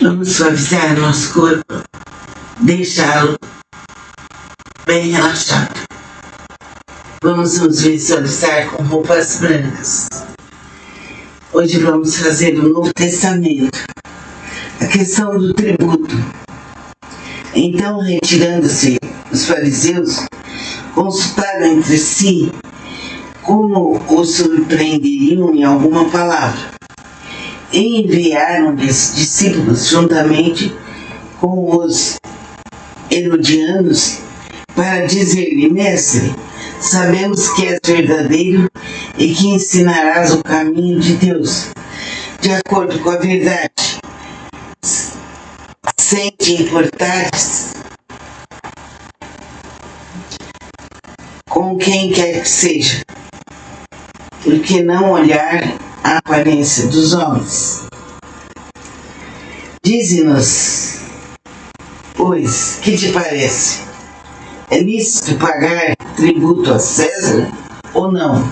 Vamos suavizar nosso corpo, deixá-lo bem relaxado. Vamos nos visualizar com roupas brancas. Hoje vamos fazer o Novo Testamento, a questão do tributo. Então, retirando-se, os fariseus consultaram entre si como o surpreenderiam em alguma palavra, e enviaram-lhes discípulos juntamente com os herodianos para dizer-lhe: Mestre, sabemos que és verdadeiro e que ensinarás o caminho de Deus, de acordo com a verdade, sem te importares com quem quer que seja, porque não olhar a aparência dos homens. Dize-nos, pois, que te parece? É lícito pagar tributo a César ou não?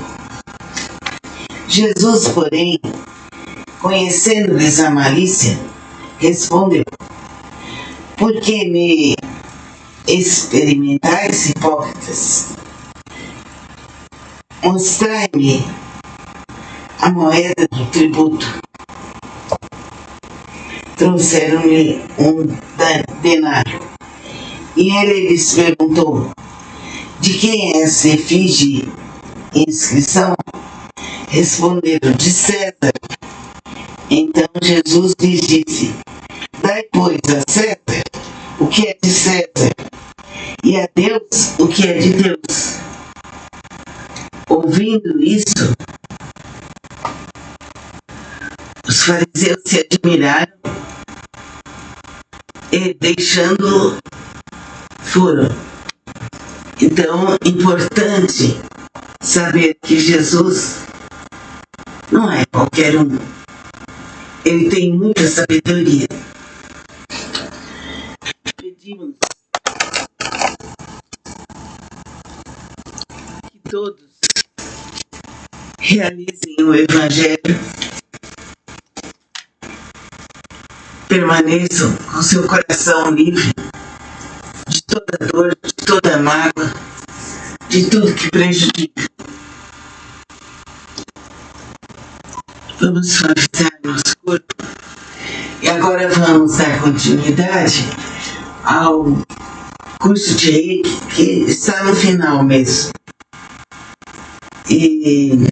Jesus, porém, conhecendo-lhes a malícia, respondeu: Por que me experimentais, hipócritas? Mostrai-me a moeda do tributo. Trouxeram-lhe um denário. E ele lhes perguntou: De quem é essa efígie e inscrição? Responderam: De César. Então Jesus lhes disse: Dai, pois, a César o que é de César, e a Deus o que é de Deus. Ouvindo isso, os fariseus se admiraram e, deixando-o, foram. Então, importante saber que Jesus não é qualquer um. Ele tem muita sabedoria. Pedimos que todos realizem o Evangelho, permaneçam com seu coração livre de toda dor, de toda mágoa, de tudo que prejudica. Vamos suavizar nosso corpo e agora vamos dar continuidade ao curso de Reiki, que está no final mesmo. E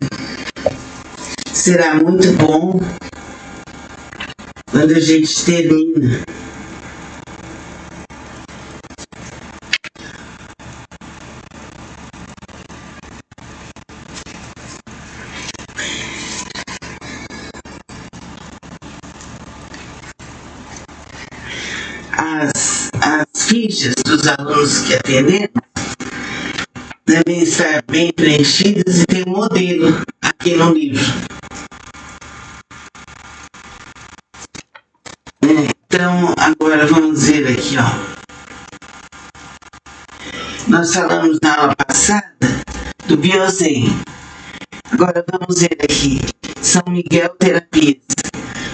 será muito bom quando a gente termina. As fichas dos alunos que atendemos devem estar bem preenchidas e tem um modelo aqui no livro. Então, agora vamos ver aqui, ó. Nós falamos na aula passada do Biozen. Agora vamos ver aqui. São Miguel Terapias.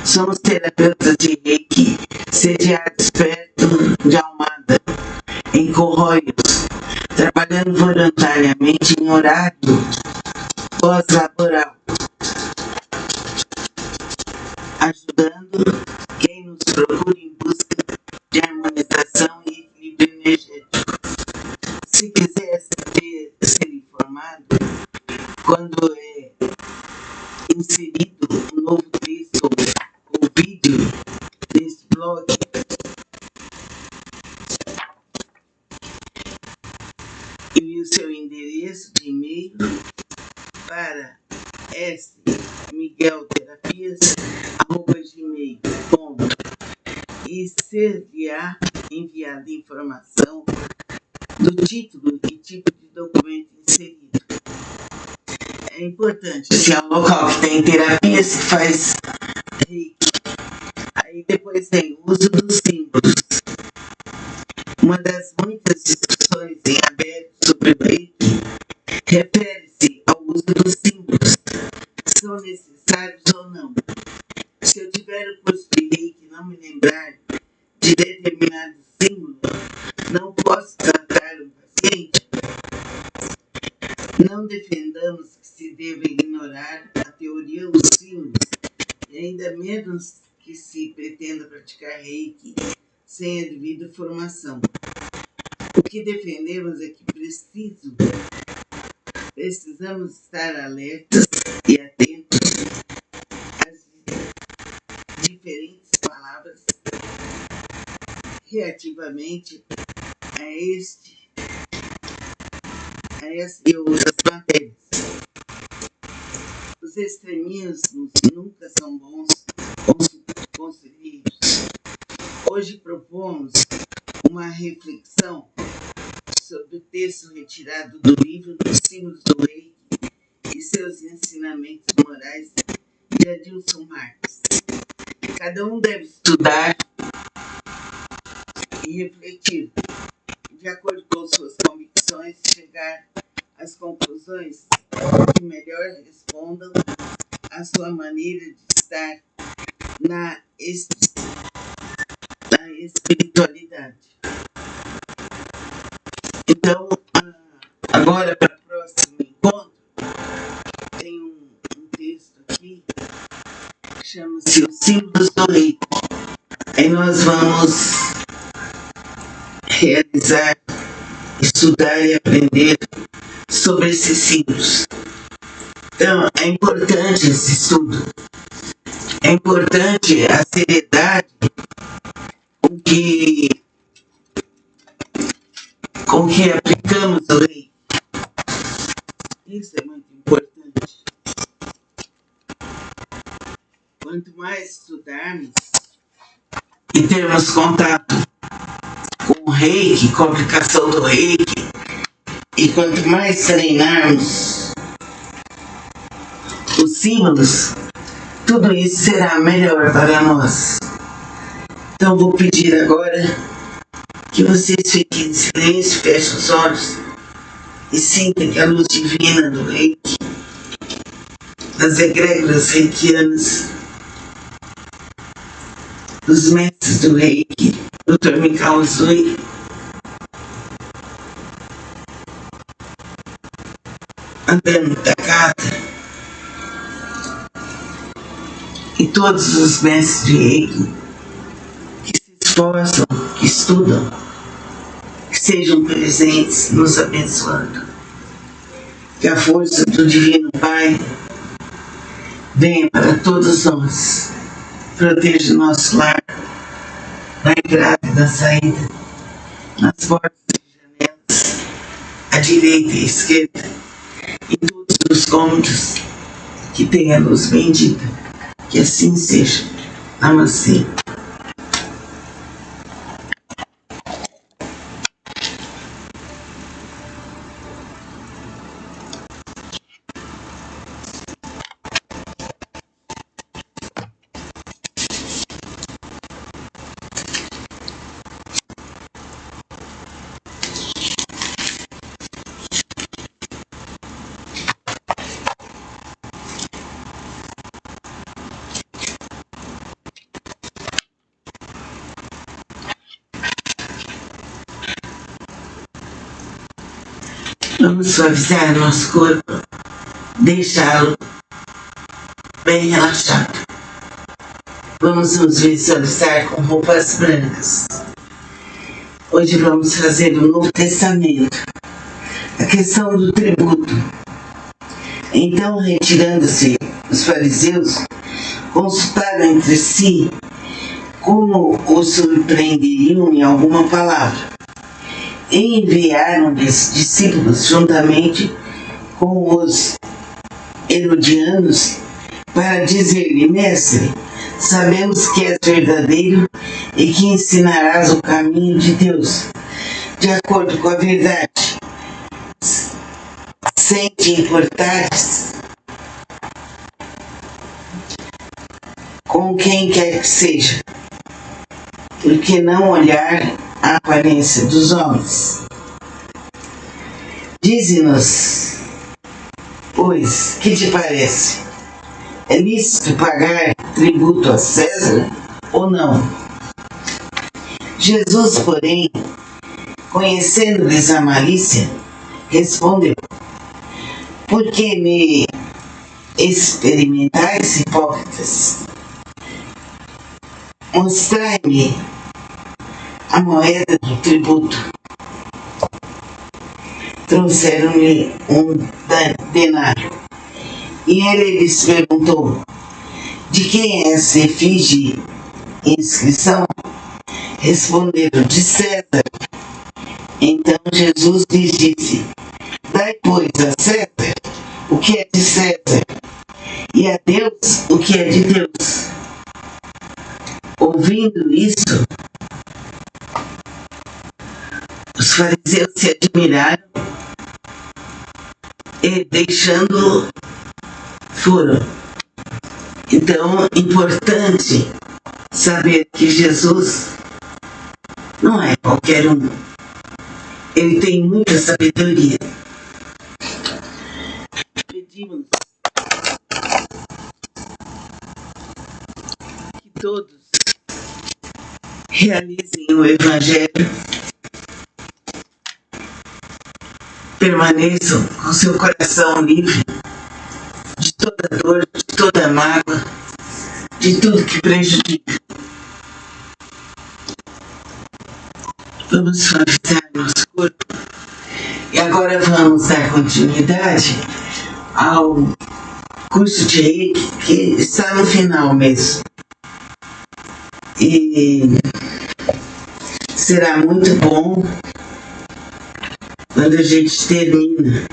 Somos terapeutas de Reiki, sediados perto de Almada, em Corroios, trabalhando voluntariamente em horário pós-laboral, ajudando quem nos procura em busca de harmonização e equilíbrio energético. Se quiser ser informado quando é inserido um novo texto ou vídeo nesse blog, envie o seu endereço de e-mail para smiguelterapias@gmail.com e ser-lhe-á enviada informação do título e tipo de documento inserido. É importante, se é um local que tem terapia, se faz Reiki. Aí depois tem o uso dos símbolos. Uma das muitas discussões em aberto sobre o Reiki refere-se ao uso dos símbolos. São necessários ou não? Se eu tiver o curso de Reiki e não me lembrar determinado símbolo, não posso tratar o paciente. Não defendamos que se deva ignorar a teoria dos símbolos, e ainda menos que se pretenda praticar reiki sem a devida formação. O que defendemos é que precisamos estar alertas e atentos às diferentes palavras relativamente a essa e outras matérias. Os extremismos nunca são bons conselheiros. Hoje propomos uma reflexão sobre o texto retirado do livro dos Símbolos do Reiki e seus ensinamentos morais de Adilson Marques. Cada um deve estudar e refletir, de acordo com suas convicções, chegar às conclusões que melhor respondam à sua maneira de estar na espiritualidade. Então, agora para o próximo encontro, tem um texto aqui que chama-se Os Símbolos do Reiki. Aí nós vamos realizar, estudar e aprender sobre esses símbolos. Então, é importante esse estudo. É importante a seriedade com que aplicamos o Reiki. Isso é muito importante. Quanto mais estudarmos e termos contato com o Reiki, com a aplicação do Reiki, e quanto mais treinarmos os símbolos, tudo isso será melhor para nós. Então vou pedir agora que vocês fiquem em silêncio, fechem os olhos e sintam que a luz divina do Reiki, das egrégoras reikianas, dos mestres do Reiki, Dr. Mikao Usui, Andando Takata e todos os mestres de Reiki que se esforçam, que estudam, que sejam presentes nos abençoando. Que a força do Divino Pai venha para todos nós, proteja o nosso lar, na entrada e na saída, nas portas e janelas, à direita e à esquerda, em todos os cômodos, que tenha luz bendita, que assim seja. Namastê. Vamos suavizar nosso corpo, deixá-lo bem relaxado. Vamos nos visualizar com roupas brancas. Hoje vamos fazer o Novo Testamento, a questão do tributo. Então, retirando-se, os fariseus consultaram entre si como o surpreenderiam em alguma palavra. E enviaram-lhes discípulos juntamente com os herodianos para dizer-lhe: Mestre, sabemos que és verdadeiro e que ensinarás o caminho de Deus, de acordo com a verdade, sem te importares com quem quer que seja, porque não olhar a aparência dos homens. Dize-nos, pois, que te parece? É lícito pagar tributo a César ou não? Jesus, porém, conhecendo-lhes a malícia, respondeu: por que me experimentais, hipócritas? Mostrai-me a moeda do tributo. Trouxeram-lhe um denário. E ele lhes perguntou: de quem é essa efígie e inscrição? Responderam: de César. Então Jesus lhes disse: dai, pois, a César o que é de César, e a Deus o que é de Deus. Ouvindo isso, os fariseus se admiraram e, deixando-o, foram. Então, é importante saber que Jesus não é qualquer um. Ele tem muita sabedoria. Pedimos que todos realizem o Evangelho, permaneçam com seu coração livre de toda dor, de toda mágoa, de tudo que prejudica. Vamos suavizar nosso corpo. E agora vamos dar continuidade ao curso de Reiki, que está no final mesmo. E será muito bom quando a gente termina.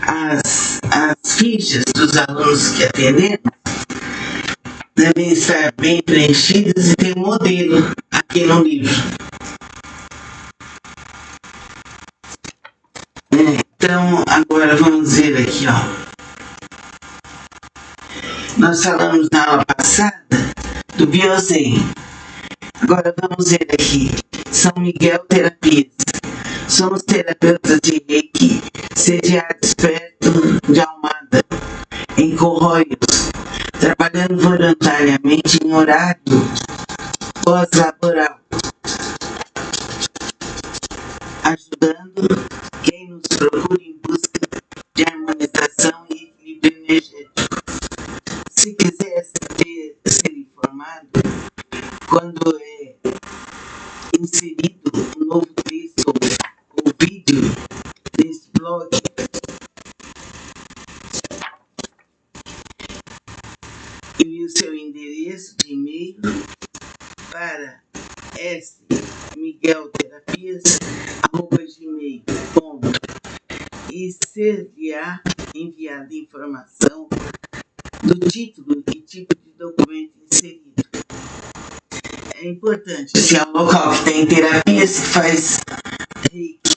As fichas dos alunos que atendemos devem estar bem preenchidas e ter um modelo aqui no livro. Então, agora vamos ver aqui, Nós falamos na aula passada do Biozen. Agora vamos ver aqui. São Miguel Terapias. Somos terapeutas de Reiki, sediados perto de Almada, em Corroios, trabalhando voluntariamente em horário pós-laboral, ajudando quem nos procura em busca de harmonização e equilíbrio energético. Se quiser ser informado, quando é inserido um novo texto ou vídeo nesse blog, envie o seu endereço de e-mail para smiguelterapias@gmail.com e ser-lhe-á enviada informação do título e tipo de documento inserido. É importante, se é um local que tem terapia, se faz Reiki.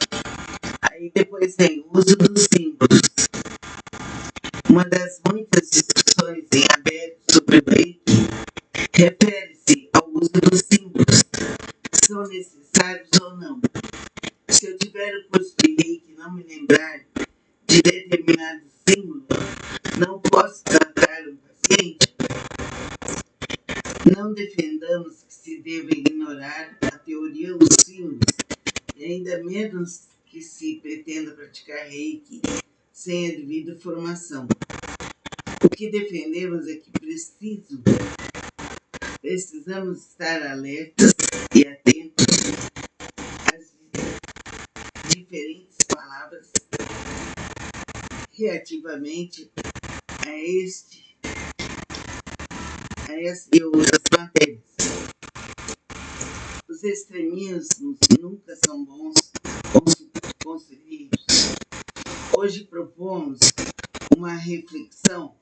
Aí depois tem o uso dos símbolos. Uma das muitas discussões em aberto sobre o Reiki refere-se ao uso dos símbolos. São necessários ou não? Se eu tiver o curso de Reiki e não me lembrar de determinado símbolo, não posso tratar um paciente? Não defendamos que se deva ignorar a teoria dos símbolos, e ainda menos que se pretenda praticar Reiki sem a devida formação. O que defendemos é que precisamos estar alertas e atentos às diferentes palavras relativamente a essa e outras matérias. Os extremismos nunca são bons conselheiros. Hoje propomos uma reflexão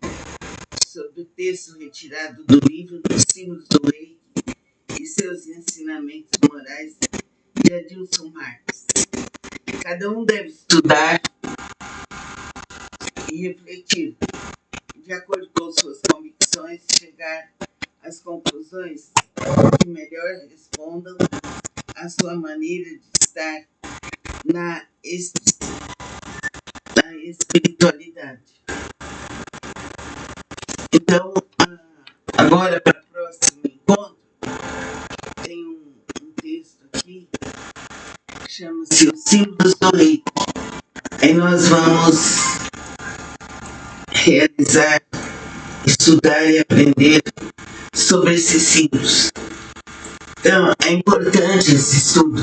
sobre o texto retirado do livro dos símbolos do Reiki e seus ensinamentos morais de Adilson Marques. Cada um deve estudar e refletir, de acordo com suas convicções, chegar às conclusões que melhor respondam a sua maneira de estar na espiritualidade. Então, agora para o próximo encontro, tem um texto aqui que chama-se Os Símbolos do Reiki. Aí nós vamos realizar, estudar e aprender sobre esses símbolos. Então, é importante esse estudo.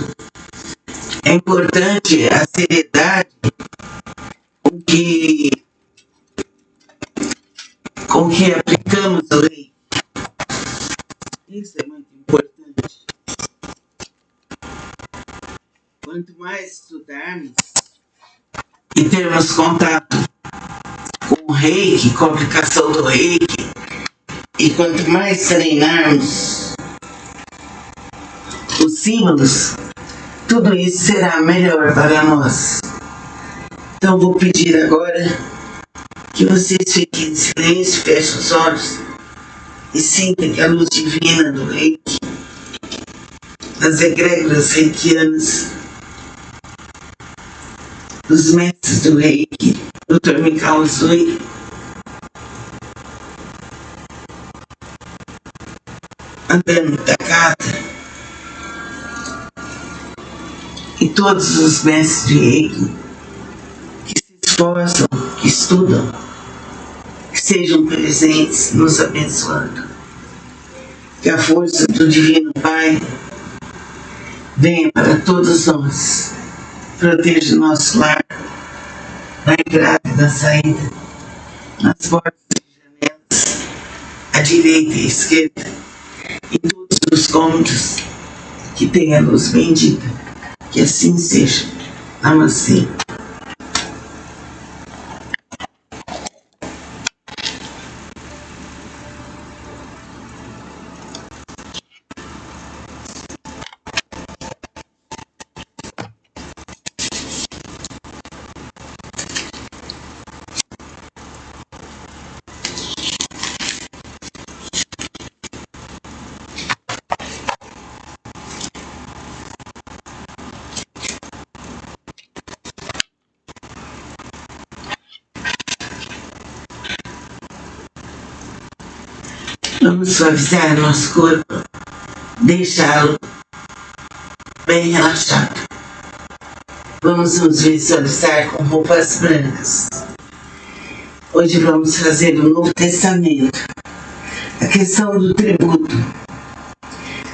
É importante a seriedade com que aplicamos o Reiki. Isso é muito importante. Quanto mais estudarmos e termos contato com o Reiki, com a aplicação do Reiki, e quanto mais treinarmos os símbolos, tudo isso será melhor para nós. Então vou pedir agora que vocês fiquem em silêncio, fechem os olhos e sintam que a luz divina do Reiki, das egrégoras reikianas, dos mestres do Reiki, Dr. Mikao Usui, Andami Takata e todos os mestres de Reiki que se esforçam, que estudam, que sejam presentes nos abençoando. Que a força do Divino Pai venha para todos nós, proteja o nosso lar, na entrada e na saída, nas portas e janelas, à direita e à esquerda, em todos os cômodos, que tenha luz bendita, que assim seja. Namastê. Vamos suavizar nosso corpo, deixá-lo bem relaxado. Vamos nos visualizar com roupas brancas. Hoje vamos fazer o Novo Testamento, a questão do tributo.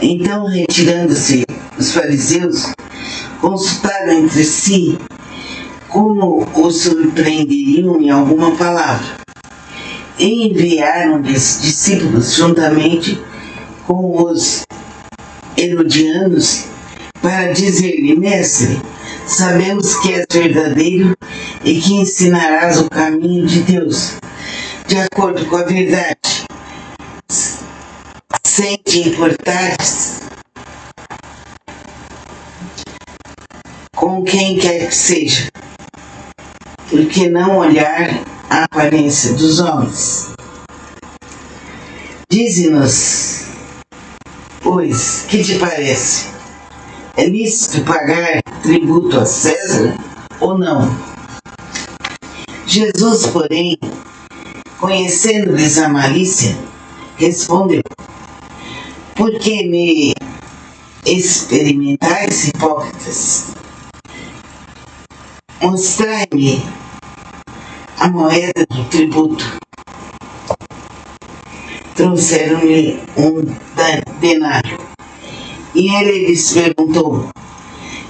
Então, retirando-se, os fariseus consultaram entre si como o surpreenderiam em alguma palavra. E enviaram-lhes discípulos juntamente com os herodianos para dizer-lhe: Mestre, sabemos que és verdadeiro e que ensinarás o caminho de Deus, de acordo com a verdade, sem te importares com quem quer que seja, porque não olhar a aparência dos homens. Dize-nos, pois, que te parece? É lícito pagar tributo a César ou não? Jesus, porém, conhecendo-lhes a malícia, respondeu: Por que me experimentais, hipócritas? Mostrai-me a moeda do tributo. Trouxeram-lhe um denário. E ele lhes perguntou: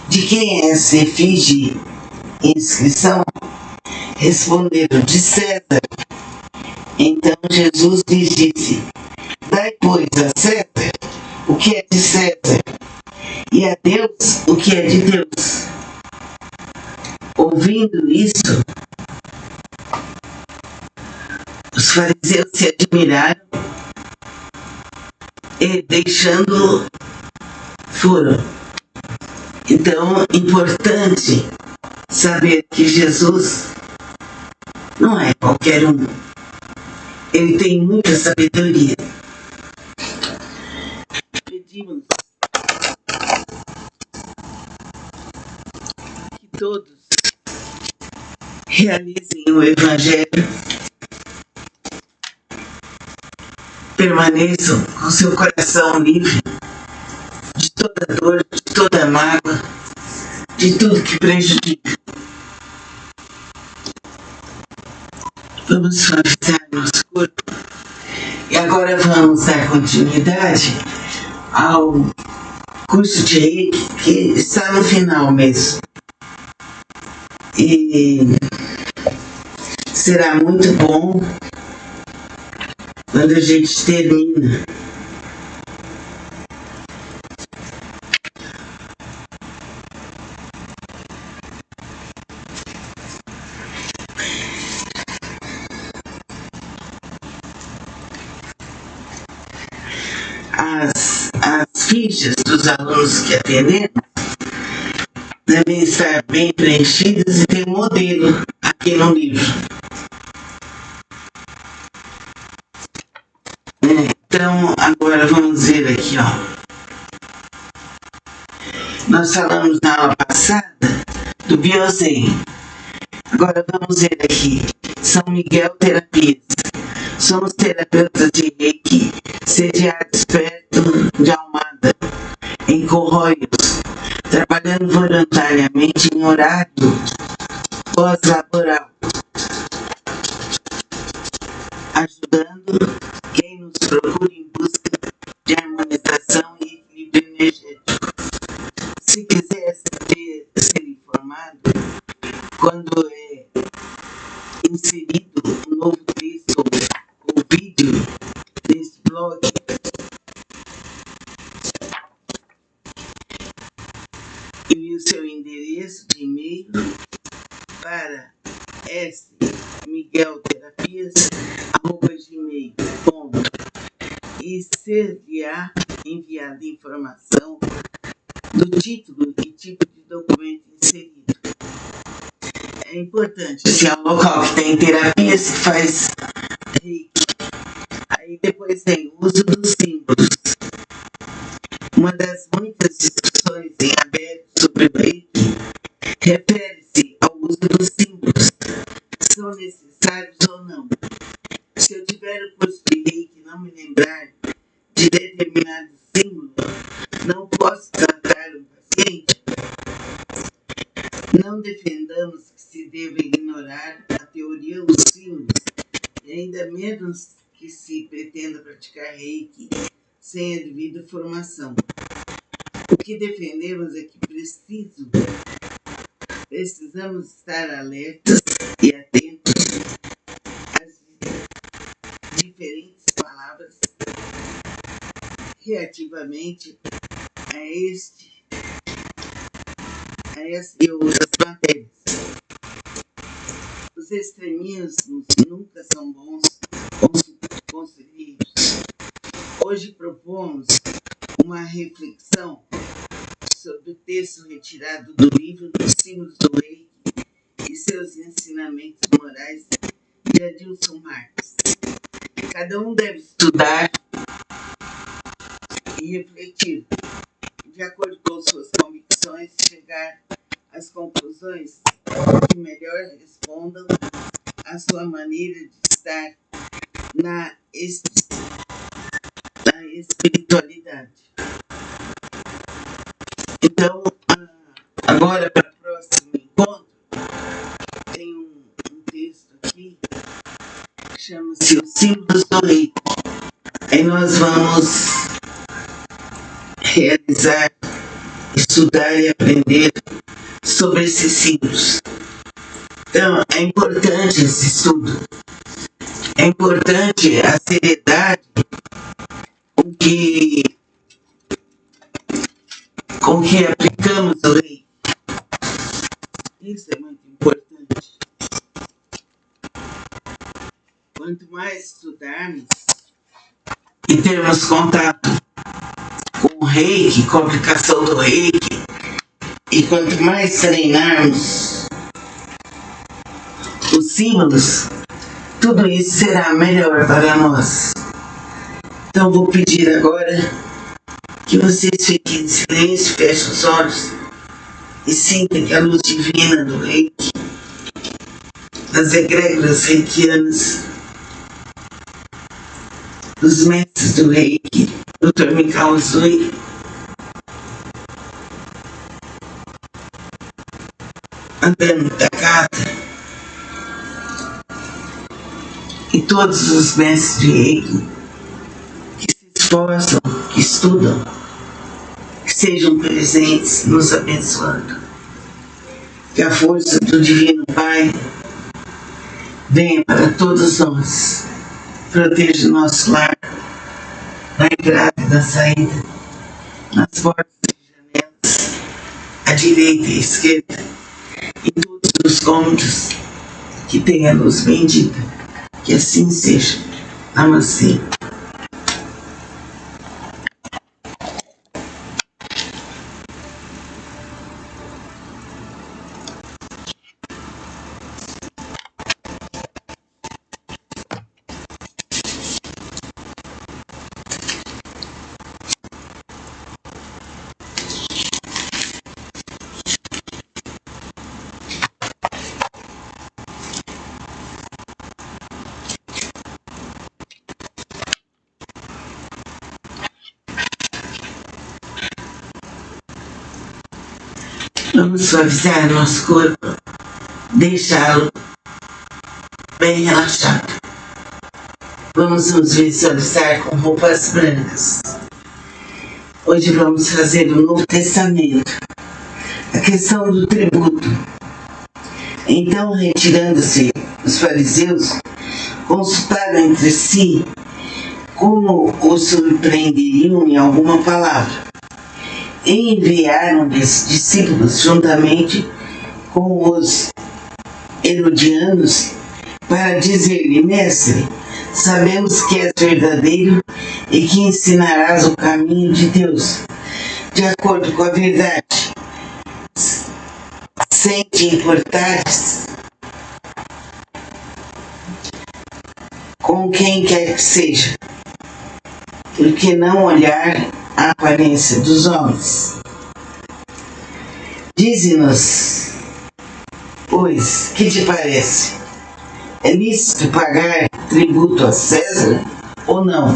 De quem é essa efígie e inscrição? Responderam: De César. Então Jesus lhes disse: Dai, pois, a César o que é de César, e a Deus o que é de Deus. Ouvindo isso, os fariseus se admiraram e, deixando-o, foram. Então, é importante saber que Jesus não é qualquer um. Ele tem muita sabedoria. Pedimos todos realizem o Evangelho, permaneçam com seu coração livre de toda dor, de toda mágoa, de tudo que prejudica. Vamos suavizar nosso corpo e agora vamos dar continuidade ao curso de Reiki, que está no final mesmo. E será muito bom quando a gente termina. As fichas dos alunos que atendemos devem estar bem preenchidas e tem um modelo aqui no livro. Então, agora vamos ver aqui, Nós falamos na aula passada do Biozen. Agora vamos ver aqui. São Miguel Terapias. Somos terapeutas de Reiki, sediados perto de Almada, em Corroios, trabalhando voluntariamente em horário pós-laboral, ajudando quem nos procura em busca de harmonização e equilíbrio energético. Se quiser ser informado, quando é inserido um novo texto ou vídeo neste blog, envie o seu endereço de e-mail para smiguelterapias@gmail.com e será enviada informação do título e tipo de documento inserido. É importante, se é um local que tem terapia, se faz Reiki. Aí depois tem o uso dos símbolos. Uma das muitas discussões em aberto sobre o Reiki refere-se ao uso dos símbolos. São necessários ou não? Se eu tiver o curso de Reiki e não me lembrar de determinado símbolo, não posso tratar um paciente? Não defendamos que se deva ignorar a teoria dos símbolos, e ainda menos que se pretenda praticar Reiki sem a devida formação. O que defendemos é que precisamos estar alertas e atentos às diferentes palavras relativamente a essa e outras matérias. Os extremismos nunca são bons conselheiros. Hoje propomos uma reflexão sobre o texto retirado do livro dos símbolos do Reiki e seus ensinamentos morais de Adilson Marques. Cada um deve estudar e refletir, de acordo com suas convicções, chegar às conclusões que melhor respondam à sua maneira de estar na espiritualidade. Então, agora para o próximo encontro, tem um texto aqui que chama-se Os Símbolos do Reiki. Aí nós vamos realizar, estudar e aprender sobre esses símbolos. Então, é importante esse estudo. É importante a seriedade com que aplicamos o Reiki. Isso é muito importante. Quanto mais estudarmos e termos contato com o Reiki, com a aplicação do Reiki, e quanto mais treinarmos os símbolos, tudo isso será melhor para nós. Então vou pedir agora que vocês fiquem em silêncio, fechem os olhos e sinta que a luz divina do Reiki, das egrégoras reikianas, dos mestres do Reiki, Dr. Mikao Usui, Andando Takata e todos os mestres de Reiki que se esforçam, que estudam, que sejam presentes nos abençoando. Que a força do Divino Pai venha para todos nós, proteja o nosso lar, na entrada e na saída, nas portas e janelas, à direita e à esquerda, em todos os cômodos, que tenha luz bendita, que assim seja. Namastê. Vamos suavizar nosso corpo, deixá-lo bem relaxado. Vamos nos visualizar com roupas brancas. Hoje vamos fazer o Novo Testamento, a questão do tributo. Então, retirando-se, os fariseus consultaram entre si como o surpreenderiam em alguma palavra. E enviaram-lhes discípulos juntamente com os herodianos para dizer-lhe: Mestre, sabemos que és verdadeiro e que ensinarás o caminho de Deus, de acordo com a verdade, sem te importares com quem quer que seja, porque não olhar a aparência dos homens. Dize-nos, pois, que te parece? É lícito pagar tributo a César ou não?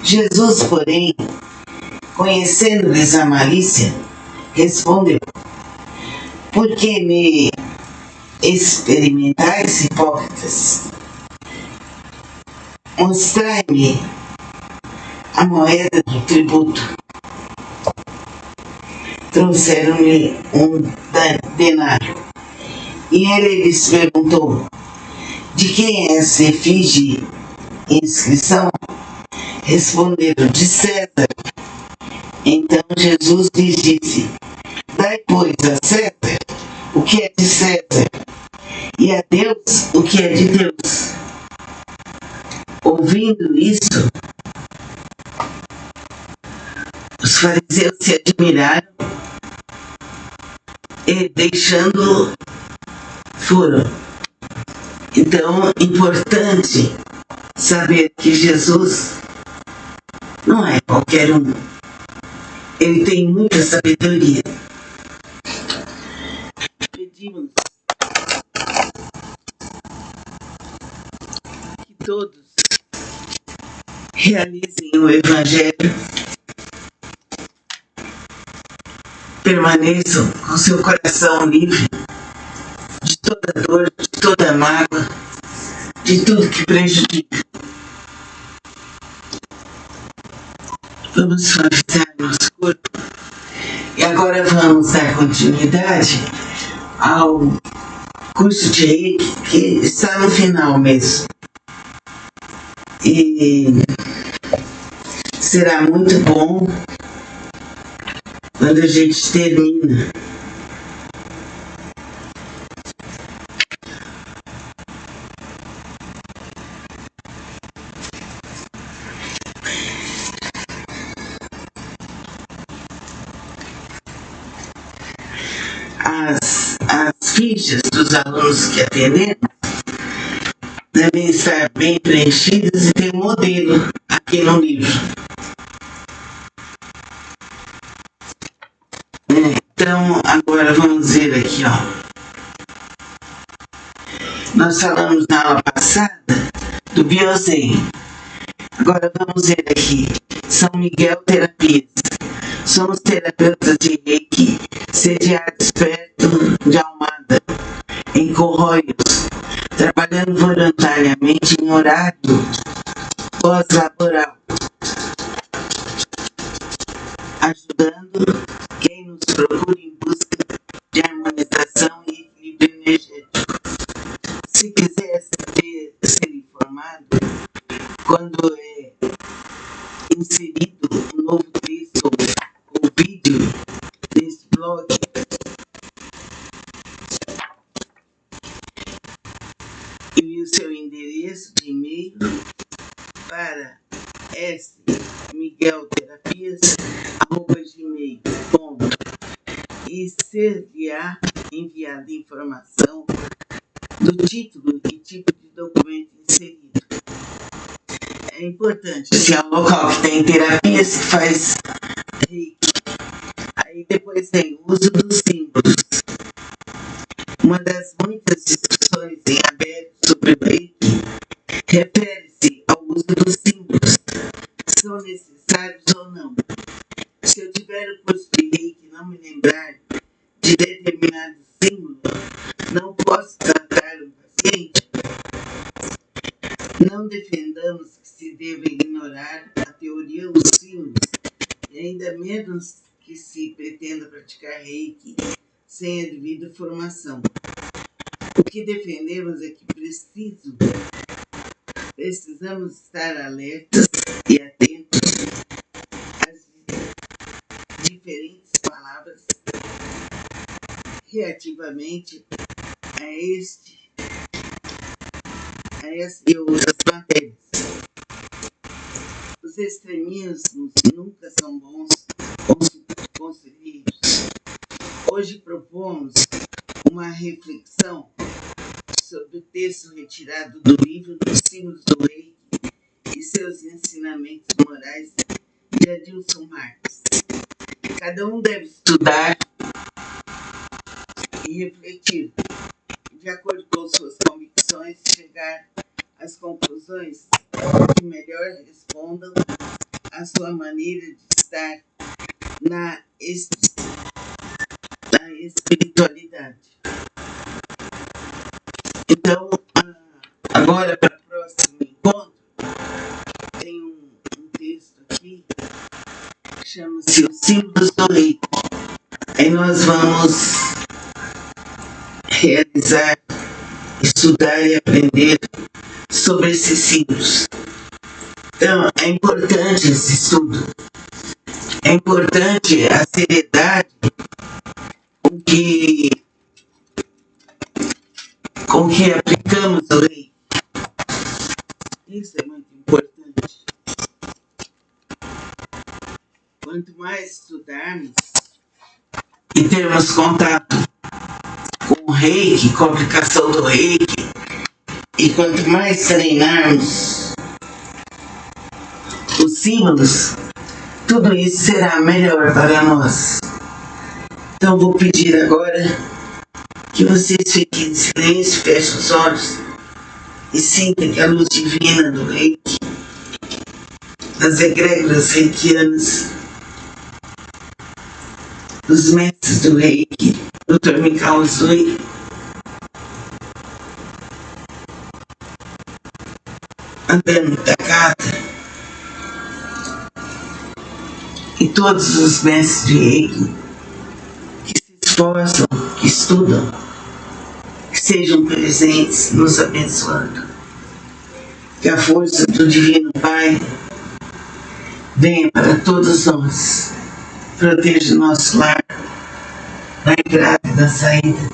Jesus, porém, conhecendo-lhes a malícia, respondeu: Por que me experimentais, hipócritas? Mostrai-me a moeda do tributo. Trouxeram-lhe um denário. E ele lhes perguntou: De quem é essa efígie e inscrição? Responderam: De César. Então Jesus lhes disse: Dai, pois, a César o que é de César, e a Deus o que é de Deus. Ouvindo isso, os fariseus se admiraram e, deixando-o, foram. Então, importante saber que Jesus não é qualquer um. Ele tem muita sabedoria. Pedimos que todos realizem o Evangelho, permaneçam com seu coração livre de toda dor, de toda mágoa, de tudo que prejudica. Vamos suavizar nosso corpo e agora vamos dar continuidade ao curso de Reiki, que está no final mesmo. E será muito bom quando a gente termina. As fichas dos alunos que atendemos devem estar bem preenchidas e tem um modelo aqui no livro. Então, agora vamos ver aqui, ó. Nós falamos na aula passada do Biozen. Agora vamos ver aqui. São Miguel Terapias. Somos terapeutas de Reiki, sediados perto de Almada, em Corroios, trabalhando voluntariamente em horário pós-laboral, ajudando quem nos procura em busca de harmonização e equilíbrio energético. Se quiser ser informado, quando é inserido um novo texto ou vídeo nesse blog, envie o seu endereço de e-mail para smiguelterapias@gmail.com e ser-lhe-á enviada informação do título e tipo de documento inserido. É importante, se é um local que tem terapia, se faz reiki. Aí depois tem o uso dos símbolos. Uma das muitas discussões em aberto sobre o reiki refere-se ao uso dos símbolos. São necessários ou não? Se eu tiver o curso de reiki e não me lembrar de determinado símbolo, não posso tratar um paciente? Não defendamos que se deva ignorar a teoria dos símbolos, e ainda menos que se pretenda praticar reiki sem a devida formação. O que defendemos é que precisamos estar alertas e atentos às diferentes palavras relativamente a essa e outras matérias. Os extremismos nunca são bons conselheiros. Hoje propomos uma reflexão sobre o texto retirado do livro dos Símbolos do Reiki e seus ensinamentos morais de Adilson Marques. Cada um deve estudar e refletir, de acordo com suas convicções, chegar às conclusões que melhor respondam à sua maneira de estar na espiritualidade. Então, agora para o próximo encontro, tem um texto aqui que chama-se Os Símbolos do Reiki. Aí nós vamos realizar, estudar e aprender sobre esses símbolos. Então, é importante esse estudo. É importante a seriedade com que aplicamos o Reiki. Isso é muito importante. Quanto mais estudarmos e termos contato com o Reiki, com a aplicação do Reiki, e quanto mais treinarmos os símbolos, tudo isso será melhor para nós. Então vou pedir agora que vocês fiquem em silêncio, fechem os olhos e sintam que a luz divina do Reiki, das egrégoras reikianas, dos mestres do Reiki, Dr. Mikao Usui, Antônio Takata e todos os mestres de Reiki que se esforçam, que estudam, que sejam presentes nos abençoando. Que a força do Divino Pai venha para todos nós, proteja o nosso lar, na entrada e na saída,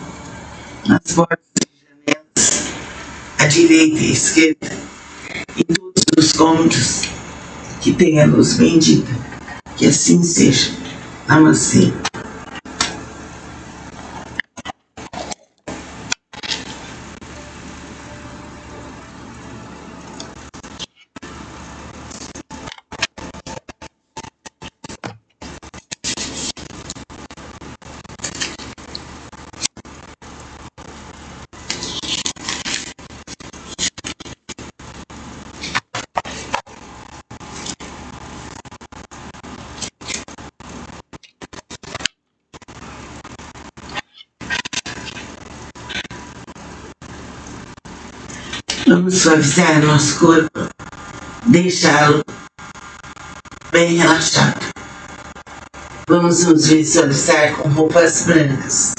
nas portas e janelas, à direita e à esquerda, em todos os cômodos, que tenha luz bendita, que assim seja. Namastê. Vamos suavizar nosso corpo, deixá-lo bem relaxado. Vamos nos visualizar com roupas brancas.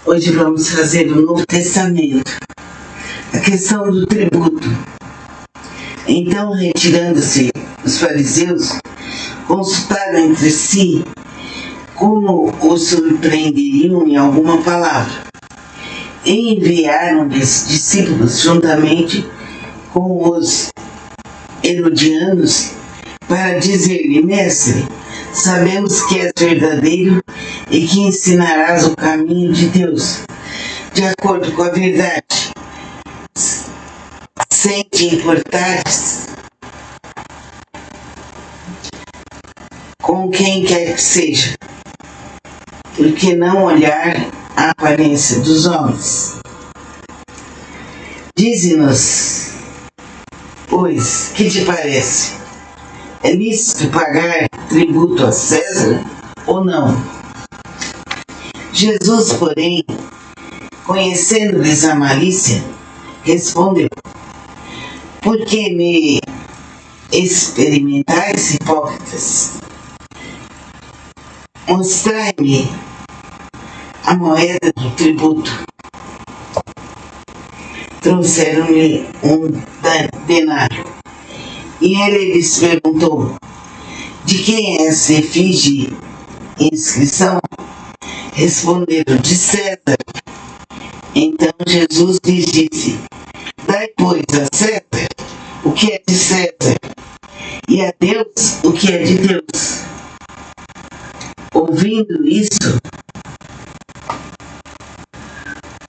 Hoje vamos fazer o Novo Testamento, a questão do tributo. Então, retirando-se, os fariseus consultaram entre si como o surpreenderiam em alguma palavra. E enviaram-lhes discípulos juntamente com os herodianos para dizer-lhe: Mestre, sabemos que és verdadeiro e que ensinarás o caminho de Deus, de acordo com a verdade, sem te importares com quem quer que seja, porque não olhar a aparência dos homens. Dize-nos, pois, que te parece? É lícito pagar tributo a César ou não? Jesus, porém, conhecendo-lhes a malícia, respondeu: Por que me experimentais, hipócritas? Mostrai-me a moeda do tributo. Trouxeram-lhe um denário. E ele lhes perguntou: De quem é essa efígie e inscrição? Responderam: De César. Então Jesus lhes disse: Dai, pois, a César o que é de César, e a Deus o que é de Deus. Ouvindo isso,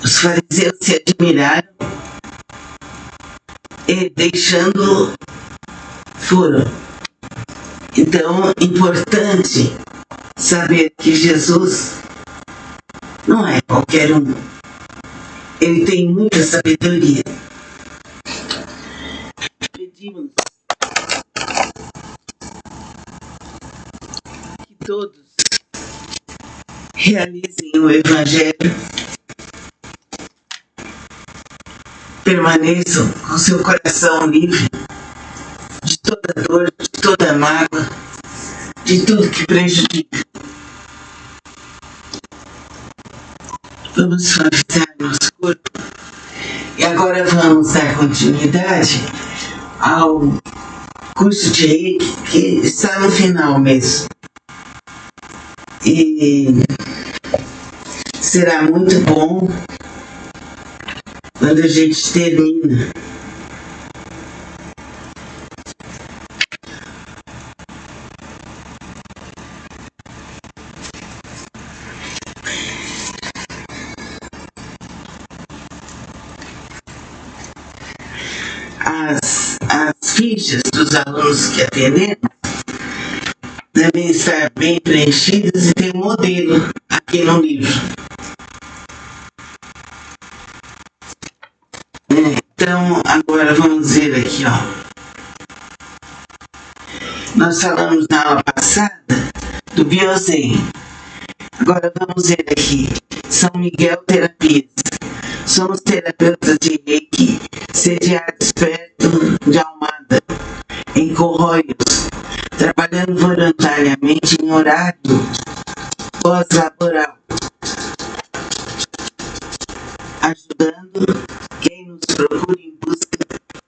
os fariseus se admiraram e, deixando-o, foram. Então, é importante saber que Jesus não é qualquer um. Ele tem muita sabedoria. Pedimos que todos realizem o Evangelho, permaneçam com seu coração livre de toda dor, de toda mágoa, de tudo que prejudica. Vamos suavizar nosso corpo e agora vamos dar continuidade ao curso de Reiki, que está no final mesmo. E será muito bom quando a gente termina. As fichas dos alunos que atendemos devem estar bem preenchidas e ter um modelo aqui no livro. Então, agora vamos ver aqui, Nós falamos na aula passada do Biozen. Agora vamos ver aqui. São Miguel Terapias. Somos terapeutas de Reiki, sediados perto de Almada, em Corroios, trabalhando voluntariamente em horário pós-laboral, ajudando quem nos procura em busca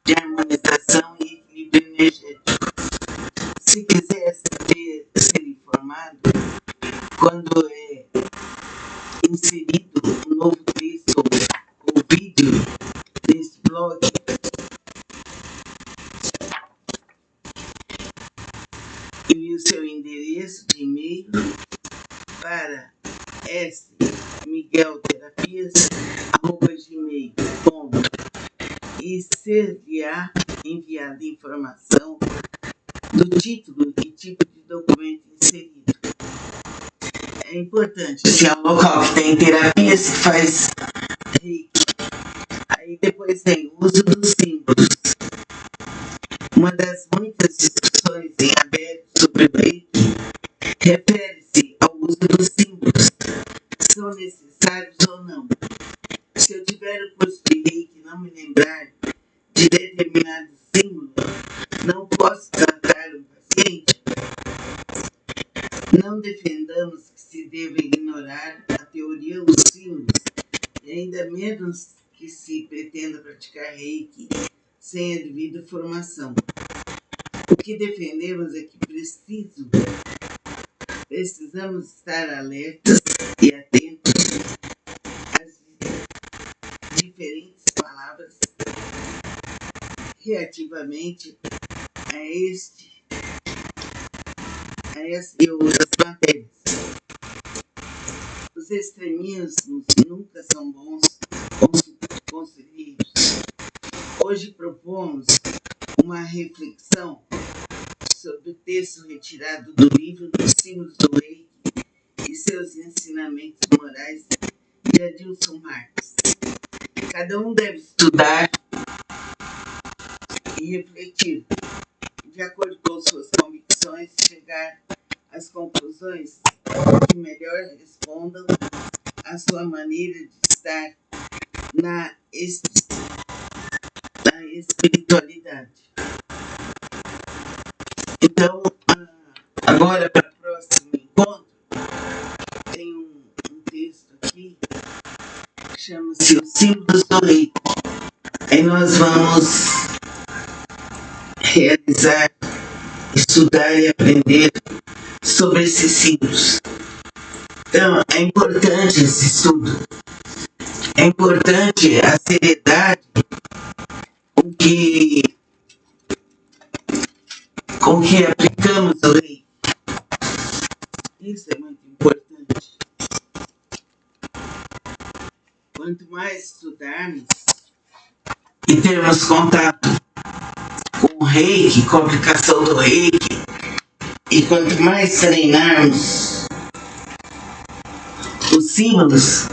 de harmonização e equilíbrio energético. Se quiser ser informado quando é inserido um novo texto ou vídeo nesse blog, envie o seu endereço de e-mail para smiguelterapias@gmail.com e ser-lhe-á enviada informação do título e tipo de documento inserido. É importante, se é um local que tem terapia, se faz Reiki. Aí depois tem o uso dos símbolos. Uma das muitas discussões em aberto sobre o Reiki refere-se ao uso dos símbolos. São necessários ou não? Se eu tiver o curso de Reiki e não me lembrar ignorar a teoria dos símbolos e ainda menos que se pretenda praticar reiki sem a devida formação. O que defendemos é que precisamos estar alertas e atentos às diferentes palavras relativamente a essa e outras matérias. Os extremismos nunca são bons conselheiros. Hoje propomos uma reflexão sobre o texto retirado do livro dos símbolos do Reiki e seus ensinamentos morais de Adilson Marques. Cada um deve estudar e refletir, de acordo com suas convicções, chegar às conclusões que melhor respondam à sua maneira de estar na espiritualidade. Então, agora para o próximo encontro, tem um texto aqui que chama-se Os Símbolos do Reiki. Aí nós vamos realizar, estudar e aprender sobre esses símbolos. Então, é importante esse estudo. É importante a seriedade com que aplicamos o Reiki. Isso é muito importante. Quanto mais estudarmos e termos contato com o Reiki, com a aplicação do Reiki, e quanto mais treinarmos os símbolos,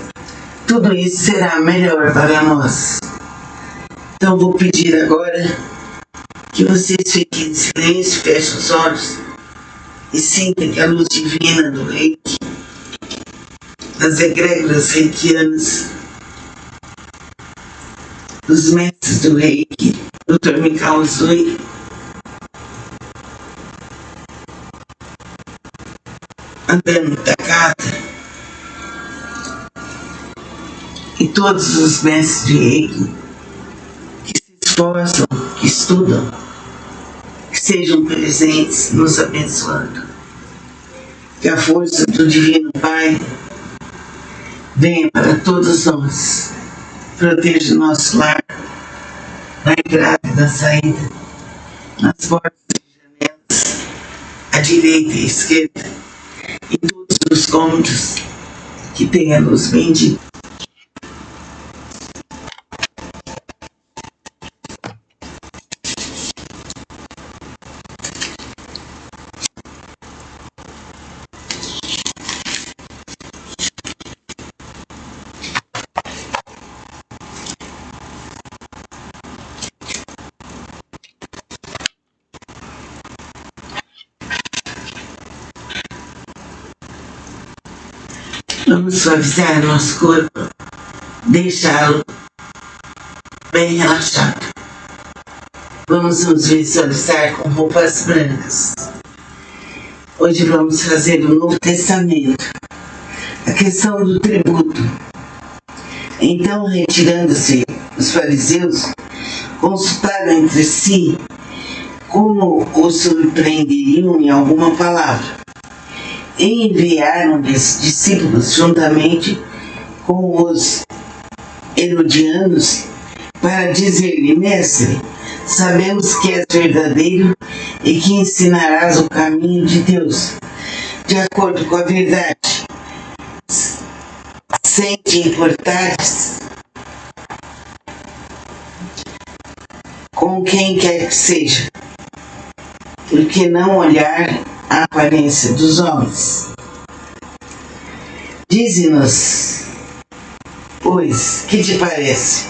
tudo isso será melhor para nós. Então vou pedir agora que vocês fiquem em silêncio, fechem os olhos e sintam que a luz divina do Reiki, das egrégoras reikianas, dos mestres do Reiki, Dr. Mikao Usui, Andando Takata e todos os mestres de Reiki que se esforçam, que estudam, que sejam presentes nos abençoando. Que a força do Divino Pai venha para todos nós, proteja o nosso lar, na entrada e na saída, nas portas e janelas, à direita e à esquerda, em todos os cômodos que tenha luz bendita. Vamos suavizar nosso corpo, deixá-lo bem relaxado. Vamos nos visualizar com roupas brancas. Hoje vamos fazer o Novo Testamento, a questão do tributo. Então, retirando-se, os fariseus consultaram entre si como o surpreenderiam em alguma palavra. E enviaram-lhes discípulos juntamente com os herodianos para dizer-lhe: Mestre, sabemos que és verdadeiro e que ensinarás o caminho de Deus, de acordo com a verdade, sem te importares com quem quer que seja, porque não olhar a aparência dos homens. Dize-nos, pois, que te parece?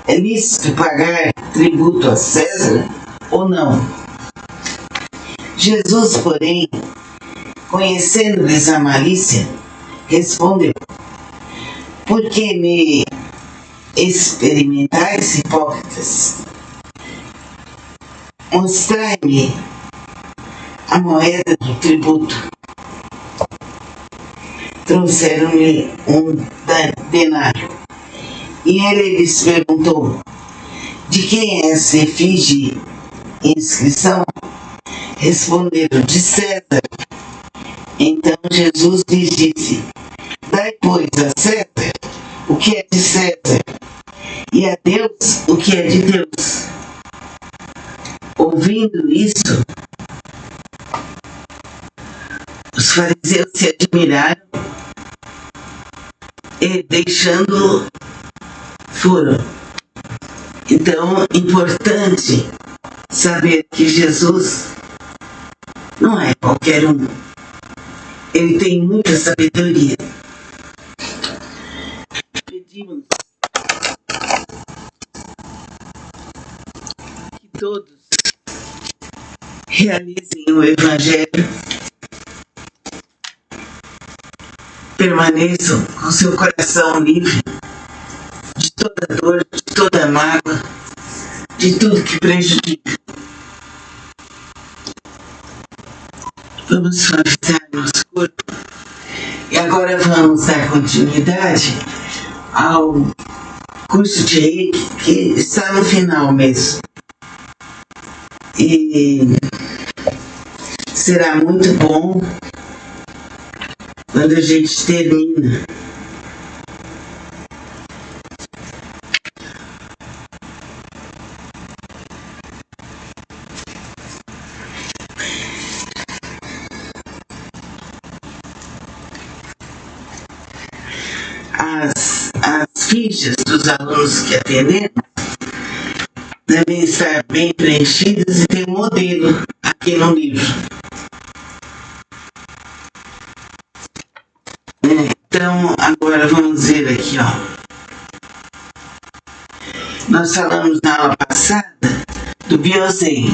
É lícito pagar tributo a César ou não? Jesus, porém, conhecendo-lhes a malícia, respondeu: Por que me experimentais, hipócritas? Mostrai-me a moeda do tributo. trouxeram-lhe um denário. E ele lhes perguntou: de quem é essa efígie e inscrição? Responderam: de César. Então Jesus lhes disse: dai, pois, a César o que é de César, e a Deus o que é de Deus. Ouvindo isso, os fariseus se admiraram e, deixando-o, foram. Então, importante saber que Jesus não é qualquer um. Ele tem muita sabedoria. Pedimos que todos realizem o Evangelho, permaneçam com seu coração livre de toda dor, de toda mágoa, de tudo que prejudica. Vamos suavizar nosso corpo. E agora vamos dar continuidade ao curso de Reiki, que está no final mesmo. E será muito bom quando a gente termina. As fichas dos alunos que atendemos devem estar bem preenchidas e tem um modelo aqui no livro. Então, agora vamos ver aqui, Nós falamos na aula passada do Biozen.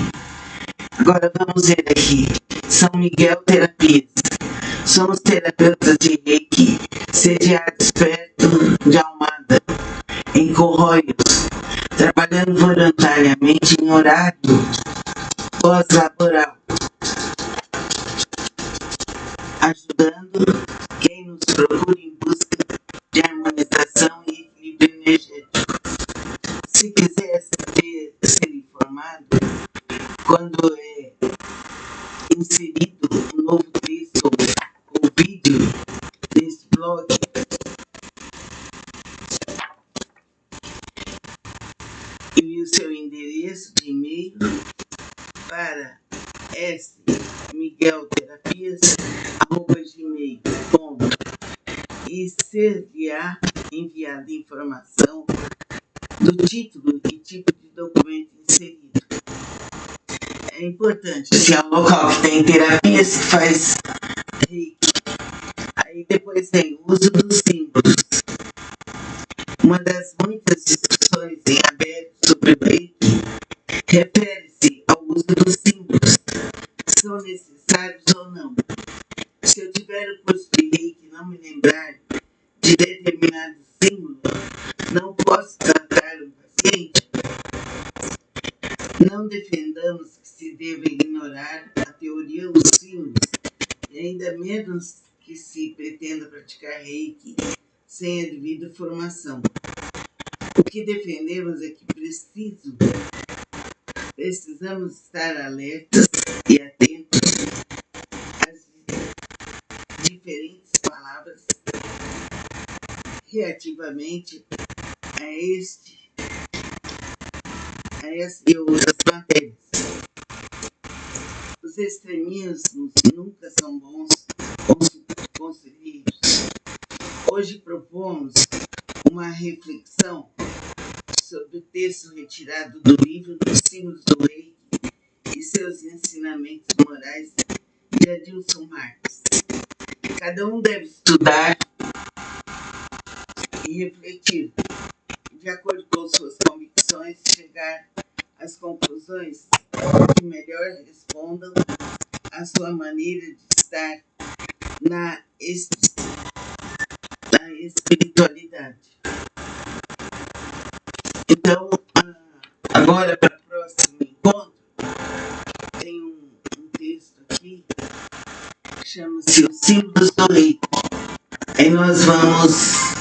Agora vamos ver aqui. São Miguel Terapias. Somos terapeutas de Reiki, sediados perto de Almada, em Corroios, trabalhando voluntariamente em horário pós-laboral, ajudando quem nos procura em busca de harmonização e equilíbrio energético. Se quiser ser informado, quando é inserido um novo texto ou vídeo nesse blog, envie o seu endereço de e-mail para smiguelterapias@gmail.com e ser-lhe-á enviada informação do título e tipo de documento inserido. É importante, se é um local que tem terapia, se faz Reiki. Aí depois tem o uso dos símbolos. Uma das muitas discussões em aberto sobre o Reiki refere-se ao uso dos símbolos. São necessários ou não? Se eu tiver o curso de Reiki e não me lembrar de determinado símbolo, não posso tratar um paciente? Não defendamos que se deva ignorar a teoria dos símbolos, e ainda menos que se pretenda praticar Reiki sem a devida formação. O que defendemos é que precisamos estar alertas e atentos às diferentes palavras relativamente a essa e outras matérias. Os extremismos nunca são bons conselheiros. Hoje propomos uma reflexão sobre o texto retirado do livro dos Símbolos do Reiki e seus ensinamentos morais de Adilson Marques. Cada um deve estudar e refletir, de acordo com suas convicções, chegar às conclusões que melhor respondam à sua maneira de estar na espiritualidade. Então, agora para o próximo encontro, tem um texto aqui que chama-se Os Símbolos do Reiki. nós vamos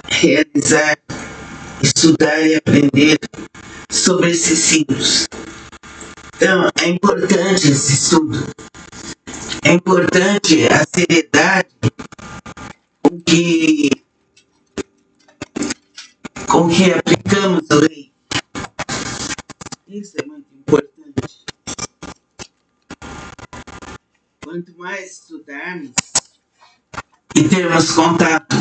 realizar, estudar e aprender sobre esses símbolos. Então, é importante esse estudo. É importante a seriedade com que aplicamos o Reiki. Isso é muito importante. Quanto mais estudarmos e termos contato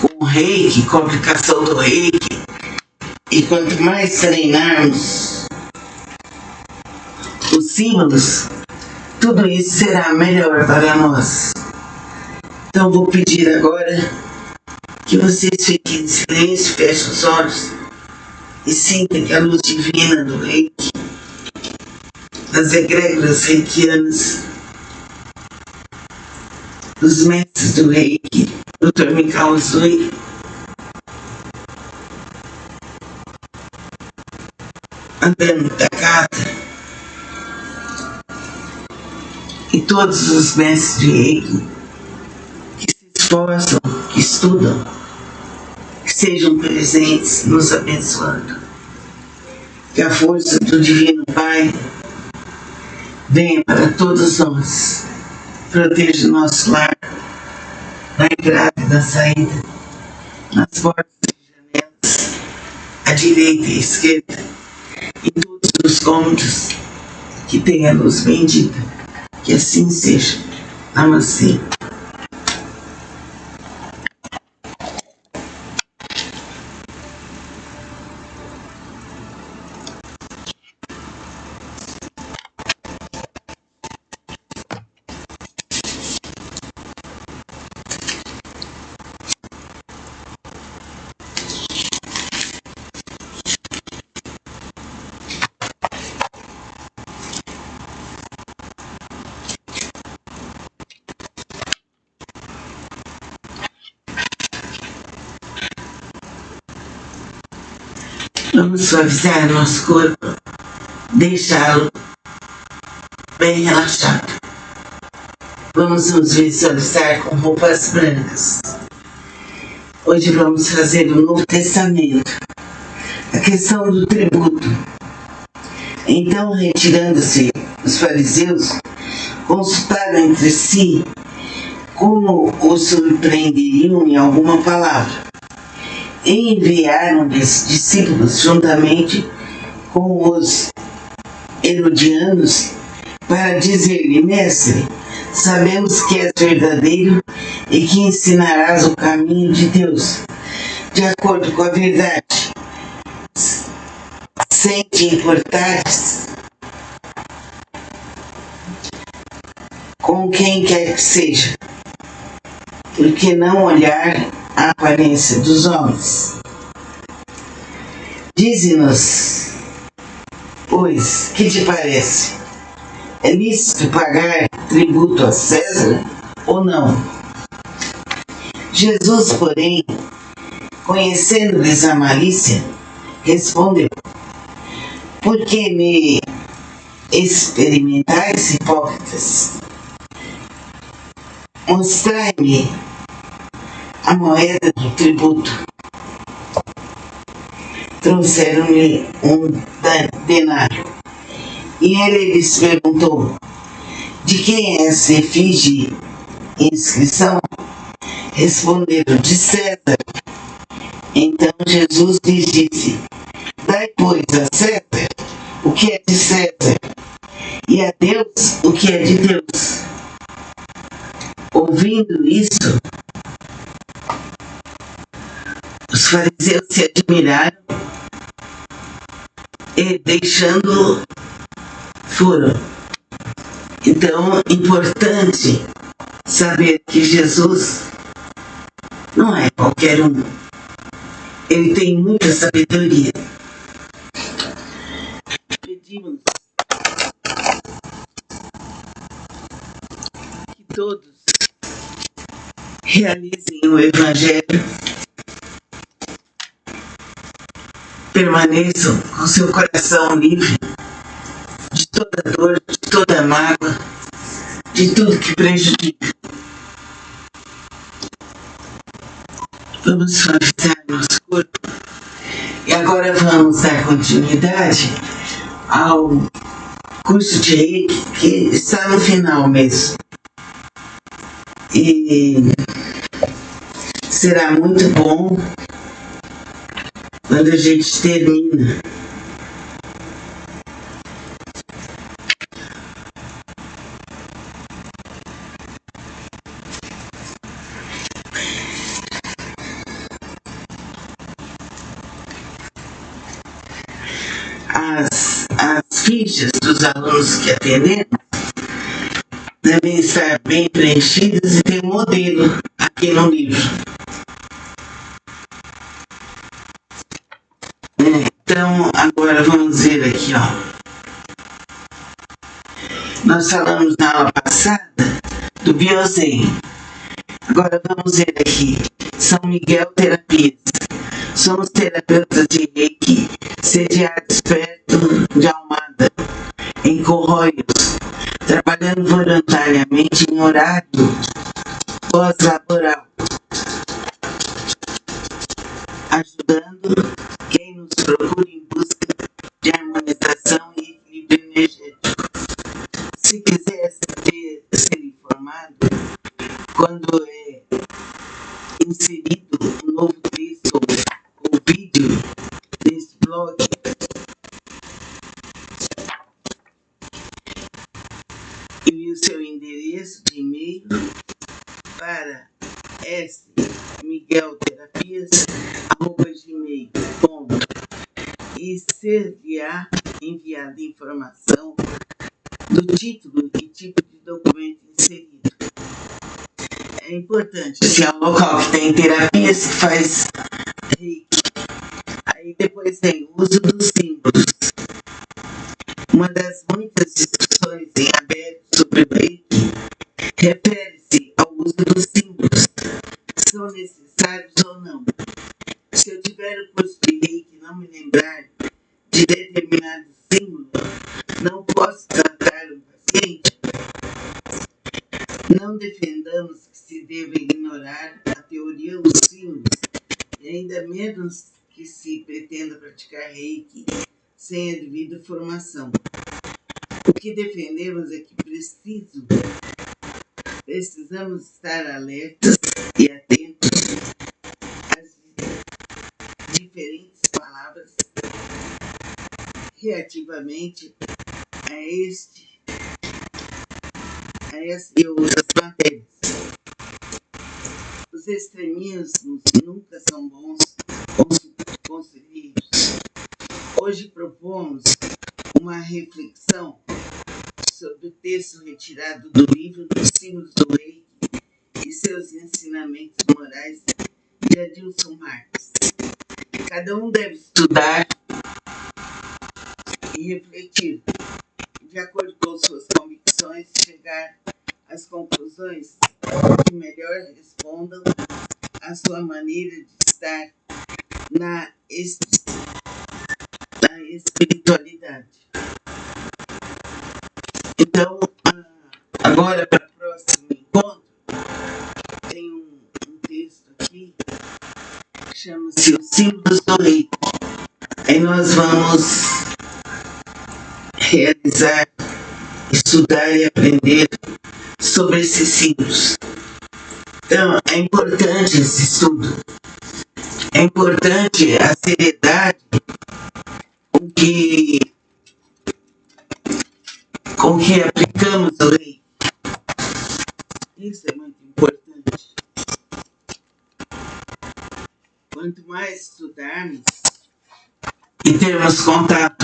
com o Reiki, com a aplicação do Reiki, e quanto mais treinarmos os símbolos, tudo isso será melhor para nós. Então vou pedir agora que vocês fiquem em silêncio, fechem os olhos e sintam que a luz divina do Reiki, das egrégoras reikianas, dos mestres do Reiki, Dr. Mikao Usui, Andando Takata e todos os mestres de Reiki que se esforçam, que estudam, que sejam presentes nos abençoando. Que a força do Divino Pai venha para todos nós, proteja o nosso lar, na entrada e na saída, nas portas e janelas, à direita e à esquerda, em todos os cômodos, que tenha luz bendita, que assim seja. Namastê. Vamos suavizar nosso corpo, deixá-lo bem relaxado. Vamos nos visualizar com roupas brancas. Hoje vamos fazer o Novo Testamento, a questão do tributo. Então, retirando-se, os fariseus consultaram entre si como o surpreenderiam em alguma palavra. E enviaram-lhes discípulos juntamente com os herodianos para dizer-lhe: Mestre, sabemos que és verdadeiro e que ensinarás o caminho de Deus, de acordo com a verdade, sem te importares com quem quer que seja, porque não olhar a aparência dos homens. Dize-nos, pois, que te parece? É lícito pagar tributo a César ou não? Jesus, porém, conhecendo-lhes a malícia, respondeu: Por que me experimentais, hipócritas? Mostrai-me a moeda do tributo. Trouxeram-lhe um denário. E ele lhes perguntou: De quem é essa efígie e inscrição? Responderam: De César. Então Jesus lhes disse: Dai, pois, a César o que é de César, e a Deus o que é de Deus. Ouvindo isso, os fariseus se admiraram e, deixando-o, foram. Então, é importante saber que Jesus não é qualquer um. Ele tem muita sabedoria. Pedimos que todos realizem o Evangelho, permaneçam com seu coração livre de toda dor, de toda mágoa, de tudo que prejudica. Vamos suavizar nosso corpo. E agora vamos dar continuidade ao curso de Reiki, que está no final mesmo. E será muito bom quando a gente termina. As fichas dos alunos que atendemos devem estar bem preenchidas e ter um modelo aqui no livro. Então, agora vamos ver aqui, Nós falamos na aula passada do Biozen. Agora vamos ver aqui. São Miguel Terapias. Somos terapeutas de Reiki, sediados perto de Almada, em Corroios, trabalhando voluntariamente em horário pós-laboral, ajudando quem nos procura em busca de harmonização e equilíbrio energético. Se quiser ser informado, quando é inserido um novo texto ou vídeo nesse blog, envie o seu endereço de e-mail para smiguelterapias@gmail.com e ser-lhe-á enviada informação do título e tipo de documento inserido. É importante, se é um local que tem terapia, se faz Reiki. Aí depois tem o uso dos símbolos. Uma das muitas discussões em aberto sobre o Reiki refere-se ao uso dos símbolos. São necessários ou não? Se eu tiver o curso de Reiki e não me lembrar de determinado símbolo, não posso tratar um paciente? Não defendamos que se deva ignorar a teoria dos símbolos, e ainda menos que se pretenda praticar Reiki sem a devida formação. O que defendemos é que precisamos estar alertas e atentos às diferentes palavras relativamente a essa e outras matérias. Os extremismos nunca são bons conselheiros. Hoje propomos uma reflexão sobre o texto retirado do livro dos símbolos do Reiki e seus ensinamentos morais de Adilson Marques. Cada um deve estudar e refletir, de acordo com suas convicções, chegar às conclusões que melhor respondam à sua maneira de estar na espiritualidade. Então, agora para o próximo encontro, tem um texto aqui que chama-se Os Símbolos do Reiki. Aí nós vamos realizar, estudar e aprender sobre esses símbolos. Então, é importante esse estudo. É importante a seriedade com que aplicamos o Reiki. Isso é muito importante. Quanto mais estudarmos e termos contato